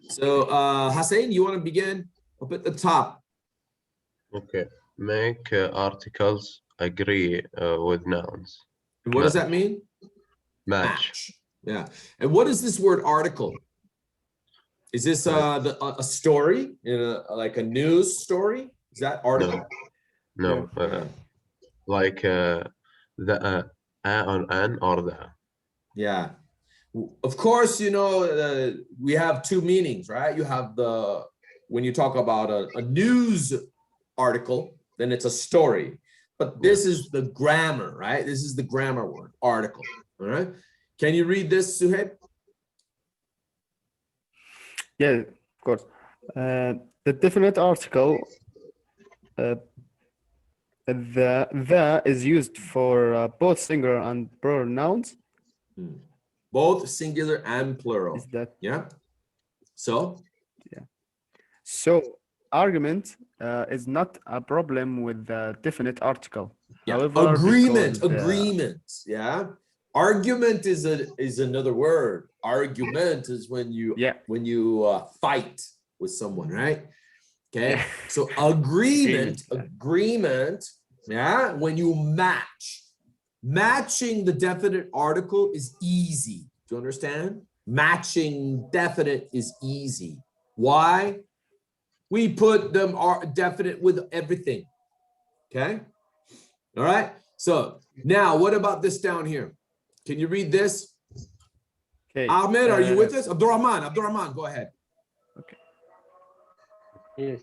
So, Hussein, you want to begin up at the top? Okay. Make articles agree with nouns. And what does that mean? Match. Yeah. And what is this word article? Is this a story in like a news story? Is that article? No. Like the or an or the. Yeah. Of course, you know, we have two meanings, right? You have when you talk about a news article, then it's a story. But this is the grammar, right? This is the grammar word, article. All right. Can you read this, Suhaib? Yeah, of course. The definite article, the is used for both singular and plural nouns. Both singular and plural. Is that? Yeah. So? Yeah. So argument is not a problem with the definite article. Yeah. However, agreement. because, Agreement. Yeah. Argument is another word. Argument is when you fight with someone, right? Okay. Yeah. So agreement. Yeah. When you match. Matching the definite article is easy. Do you understand? Matching definite is easy. Why? We put them definite with everything. Okay. All right. So now what about this down here? Can you read this? Okay. Ahmed, are you with us? Abdurrahman, go ahead. Okay. Yes.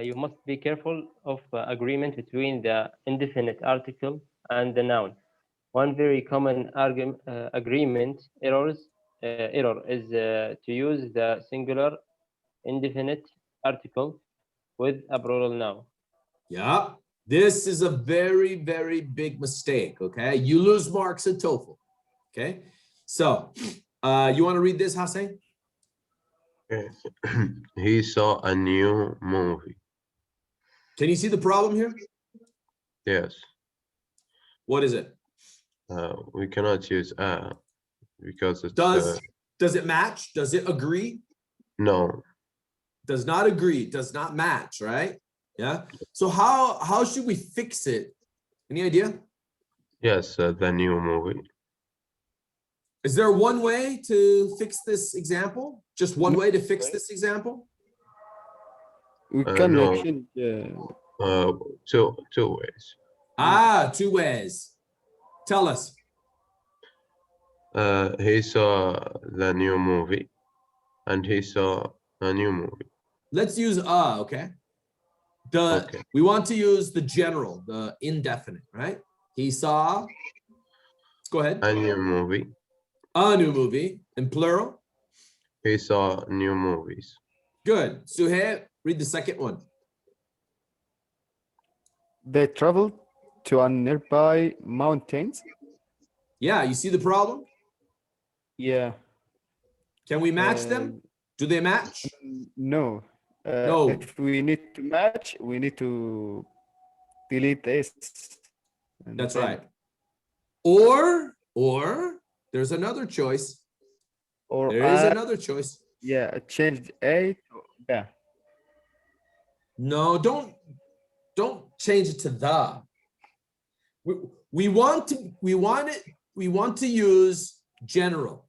You must be careful of agreement between the indefinite article and the noun. One very common agreement error is to use the singular indefinite article with a plural noun. Yeah, this is a very, very big mistake, okay? You lose marks at TOEFL, okay? So, you want to read this, Hussein? Okay. He saw a new movie. Can you see the problem here? Yes. What is it? We cannot use because it's does it match? Does it agree? No. Does not agree, does not match, right? Yeah. So how should we fix it? Any idea? Yes, the new movie. Is there one way to fix this example? Just one way to fix this example? We can no. change. Two ways. Two ways. Tell us. He saw the new movie, and he saw a new movie. Let's use okay? Okay. We want to use the general, the indefinite, right? He saw, go ahead. A new movie. A new movie, in plural. He saw new movies. Good. Suhaib, read the second one. They traveled to a nearby mountains. Yeah, you see the problem? Yeah. Can we match them? Do they match? No. No. If we need to match, we need to delete this. That's right. Or there's another choice. Or there is another choice. Yeah, change A to the. No, don't change it to the. We want to use general.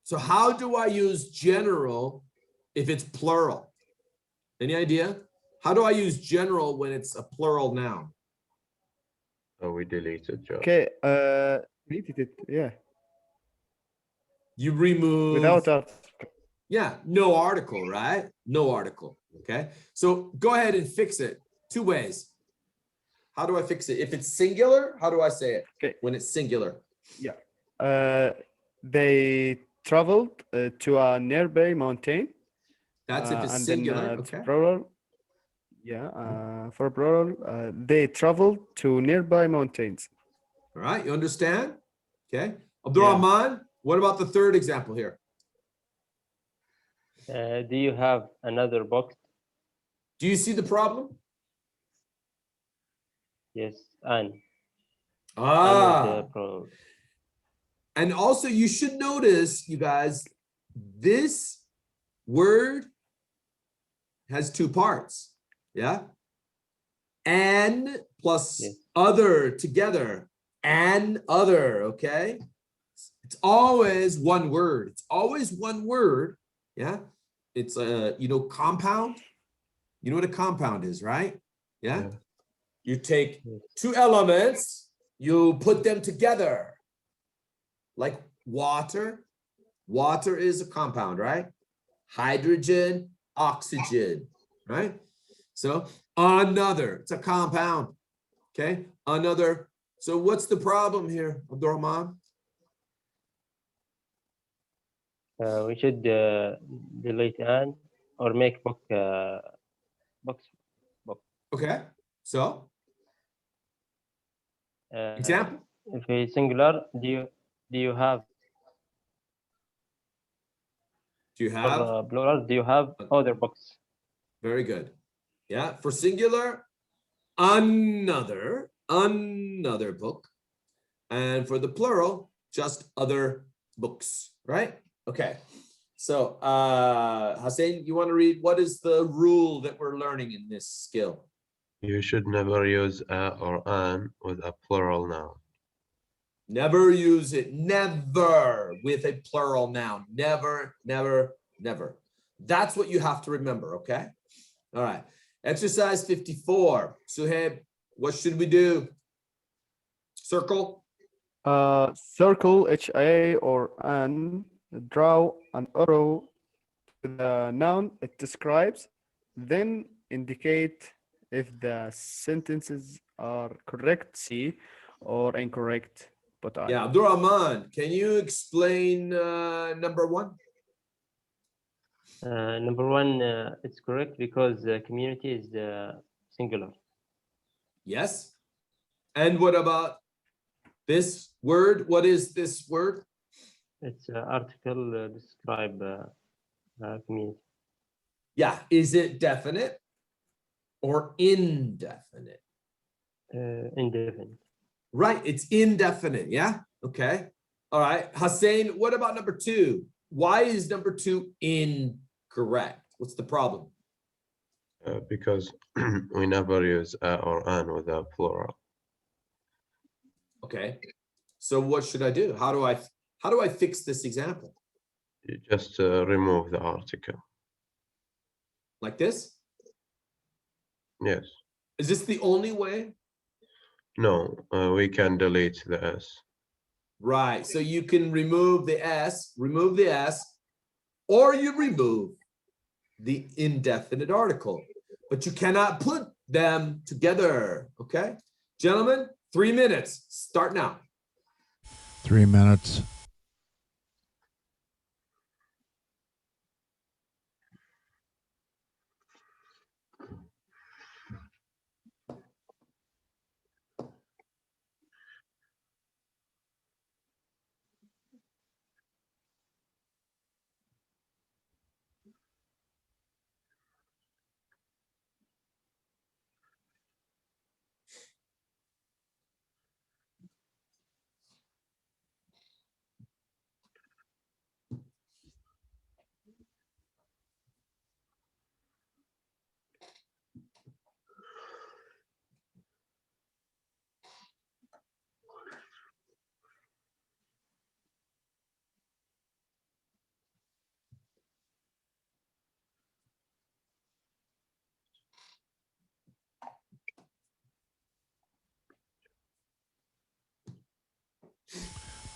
So how do I use general if it's plural? Any idea? How do I use general when it's a plural noun? Oh, we deleted Joe. Okay, deleted it, yeah. You remove without article. Yeah, no article, right? No article. Okay. So go ahead and fix it. Two ways. How do I fix it? If it's singular, how do I say it? Okay. When it's singular. Yeah. They traveled to a nearby mountain. That's if it's and singular. then, okay. Plural. Yeah. For plural, they traveled to nearby mountains. All right. You understand? Okay. Abdurrahman, what about the third example here? Do you have another box? Do you see the problem? Yes, and. And also you should notice, you guys, this word has two parts. Yeah. And plus Yes. other together. And other. Okay. It's always one word. It's always one word. Yeah. It's a, compound. You know what a compound is, right? Yeah. Yeah. You take Yes. two elements, you put them together. Like water. Water is a compound, right? Hydrogen, oxygen, right? So another, it's a compound. Okay. Another. So what's the problem here, Abdurrahman? We should delete and or make book box. Okay. So example. If a singular, do you have Do you have? plural? Do you have other books? Very good. Yeah. For singular, another book. And for the plural, just other books, right? Okay. So Hussein, you want to read what is the rule that we're learning in this skill? You should never use a or an with a plural noun. Never use it, never with a plural noun. Never, never, never. That's what you have to remember, okay? All right. Exercise 54. Suhaib, what should we do? Circle. Circle HA or an, draw an arrow to the noun it describes, then indicate if the sentences are correct, C, or incorrect, put I. Yeah, Abdurrahman, can you explain number one? Number one, it's correct because community is singular. Yes. And what about this word? What is this word? It's article describe community. Yeah. Is it definite or indefinite? Indefinite. Right. It's indefinite. Yeah. Okay. All right. Hussein, what about number two? Why is number two incorrect? What's the problem? Because we never use a or an with a plural. Okay. So what should I do? How do I fix this example? You just remove the article. Like this? Yes. Is this the only way? No, we can delete the S. Right. So you can remove the S, or you remove the indefinite article, but you cannot put them together. Okay. Gentlemen, 3 minutes. Start now. 3 minutes.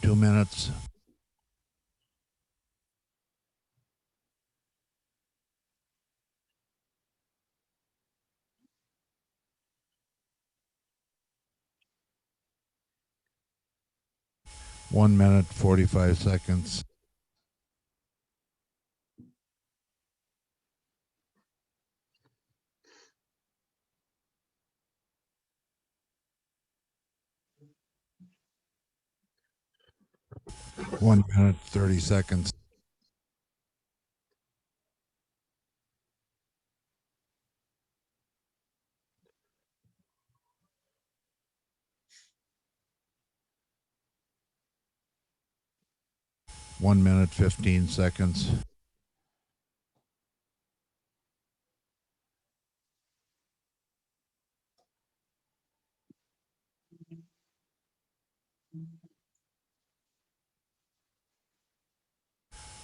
Two minutes. One minute, 45 seconds. One minute, 30 seconds. One minute, 15 seconds.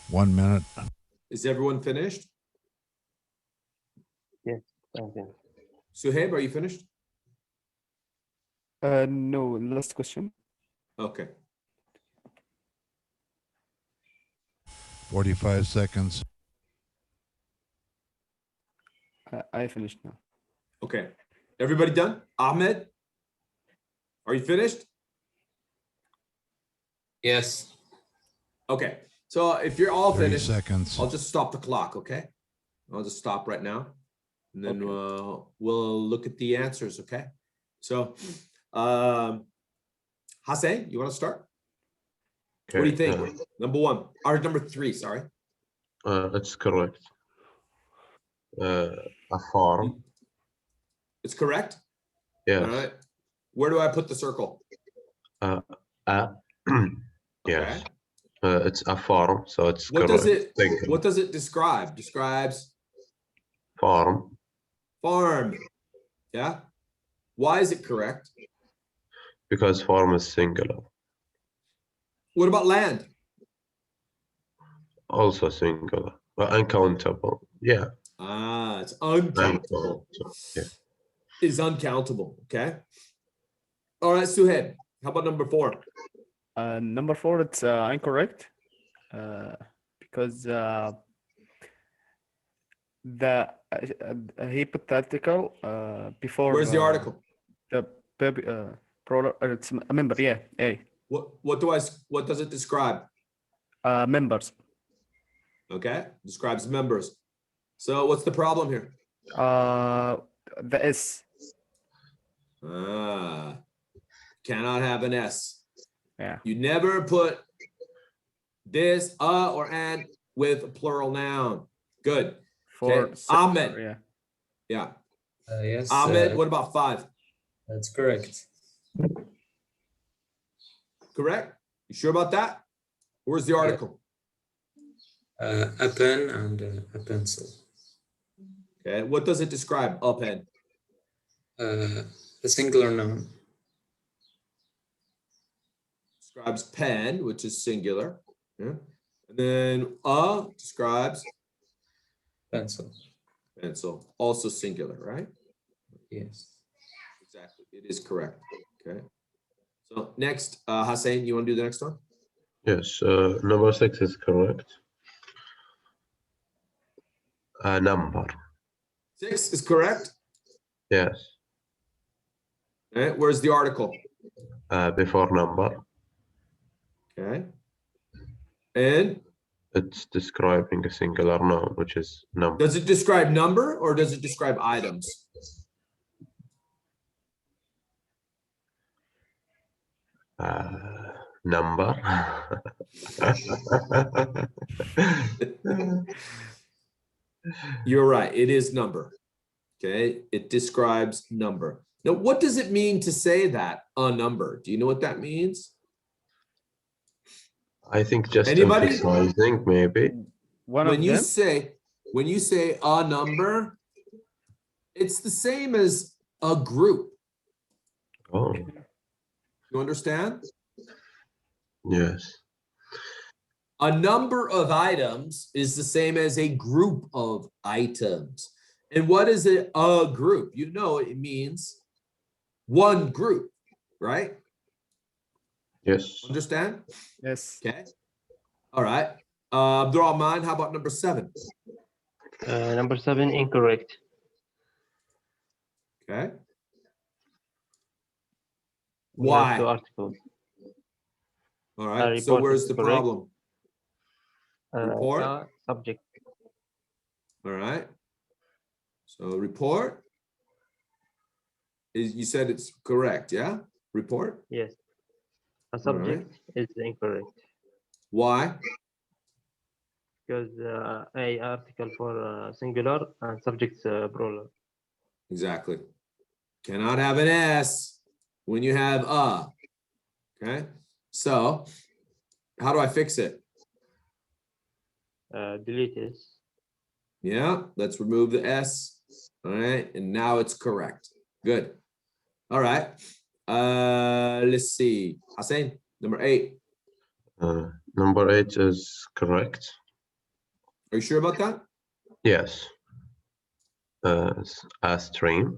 1 minute. Is everyone finished? Yes. Thank you. Suhaib, are you finished? No, last question. Okay. 45 seconds. I finished now. Okay. Everybody done? Ahmed, are you finished? Yes. Okay. So if you're all 30 finished, seconds. I'll just stop the clock, okay? I'll just stop right now. And then we'll look at the answers, okay? So, Hassan, you want to start? What do you think? Number one, or number three, sorry. It's correct. A farm. It's correct? Yes. All right. Where do I put the circle? Yes. It's a farm, so it's What correct. does it describe? Describes Farm. farm. Yeah. Why is it correct? Because farm is singular. What about land? Also singular. But uncountable. Yeah. Ah, it's uncountable. Yeah. Is uncountable. Okay. All right, Suhaib. How about number four? Number four, it's incorrect because the hypothetical before Where's the article? the it's a member. Yeah, A. What does it describe? Members. Okay, describes members. So what's the problem here? The S. Cannot have an S. Yeah. You never put this or and with a plural noun. Good. For Ahmed. Yeah. Yeah. Yes. Ahmed, what about five? That's correct. Correct? You sure about that? Where's the article? A pen and a pencil. Okay, what does it describe? A pen. A singular noun. Describes pen, which is singular. Yeah. And then describes Pencil. pencil, also singular, right? Yes. Exactly. It is correct. Okay. So next, Hassan, you want to do the next one? Yes. Number 6 is correct. A number. 6 is correct. Yes. Okay. Where's the article? Before number. Okay. And It's describing a singular noun, which is number. does it describe number or does it describe items? Number. You're right. It is number. Okay. It describes number. Now, what does it mean to say that a number? Do you know what that means? I think just Anybody? emphasizing, maybe. When you say a number, it's the same as a group. Oh, You understand? yes. A number of items is the same as a group of items. And what is it? A group? You know, it means one group, right? Yes. Understand? Yes. Okay. All right. Abdurrahman, how about number 7? Number 7, incorrect. Okay. We have Why? 2 articles. All right. report So where's is the correct. problem? Report. Subject. All right. So report is, you said it's correct, yeah? Report. Yes. A subject is incorrect Why? because a article for singular and subject plural. Exactly. Cannot have an S when you have a. Okay. So how do I fix it? Delete this. Yeah, let's remove the S. All right. And now it's correct. Good. All right. Let's see. Hassan, number 8. Number 8 is correct. Are you sure about that? Yes. A stream.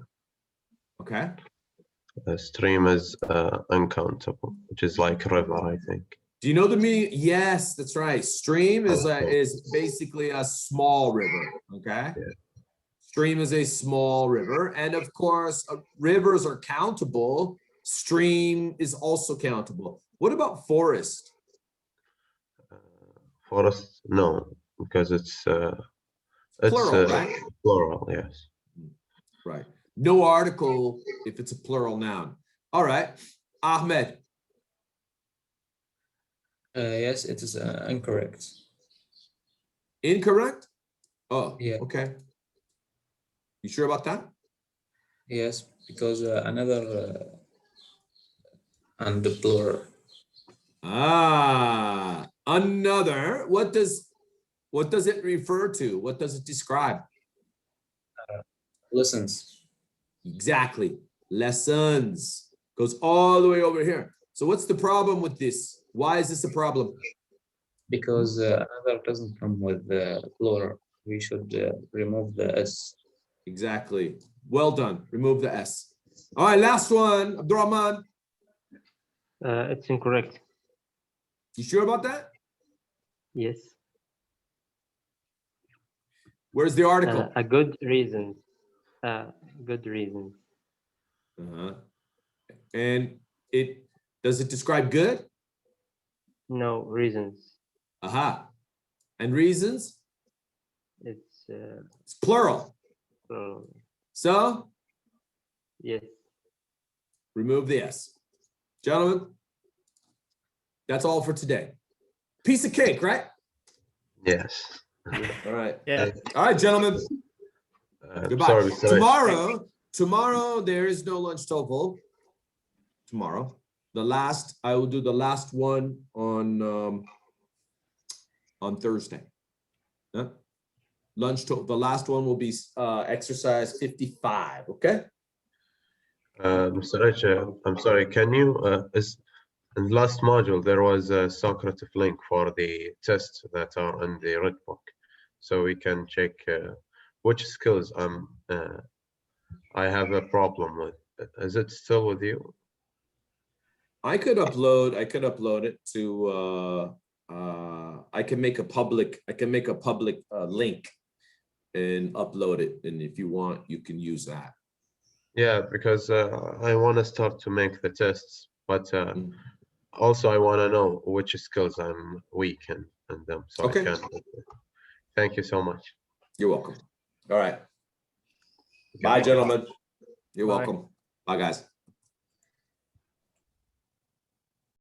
Okay. A stream is uncountable, which is like river, I think. Do you know the meaning? Yes, that's right. Stream is basically a small river. Okay. Yeah. Stream is a small river, and of course, rivers are countable. Stream is also countable. What about forest? Forest, no, because it's Plural, right? plural, yes. Right. No article if it's a plural noun. All right. Ahmed. Yes, it is incorrect. Incorrect? Oh, Yeah. okay. You sure about that? Yes, because another and the plural. Ah, another. What does it refer to? What does it describe? Lessons. Exactly. Lessons. Goes all the way over here. So what's the problem with this? Why is this a problem? Because another doesn't come with the plural. We should remove the S. Exactly. Well done. Remove the S. All right, last one. Abdurrahman. It's incorrect. You sure about that? Yes. Where's the article? A good reason. Good reason. Uh-huh. And does it describe good? No reasons. Aha. And reasons? It's It's plural. So yes. remove the S. Gentlemen, that's all for today. Piece of cake, right? Yes. All right. Yeah. All right, gentlemen. Goodbye. Sorry. Tomorrow there is no lunch TOEFL. Tomorrow. I will do the last one on Thursday. Yeah. The last one will be exercise 55. Okay. Mr. Rich, I'm sorry. Can you in the last module there was a Socrative link for the tests that are in the red book, so we can check which skills I have a problem with. Is it still with you? I could upload it to I can make a public link and upload it, and if you want you can use that. Yeah, because I want to start to make the tests, but also I want to know which skills I'm weak in them, so Okay. I can. Thank you so much. You're welcome. All right. Bye, gentlemen. You're Bye. welcome. Bye, guys.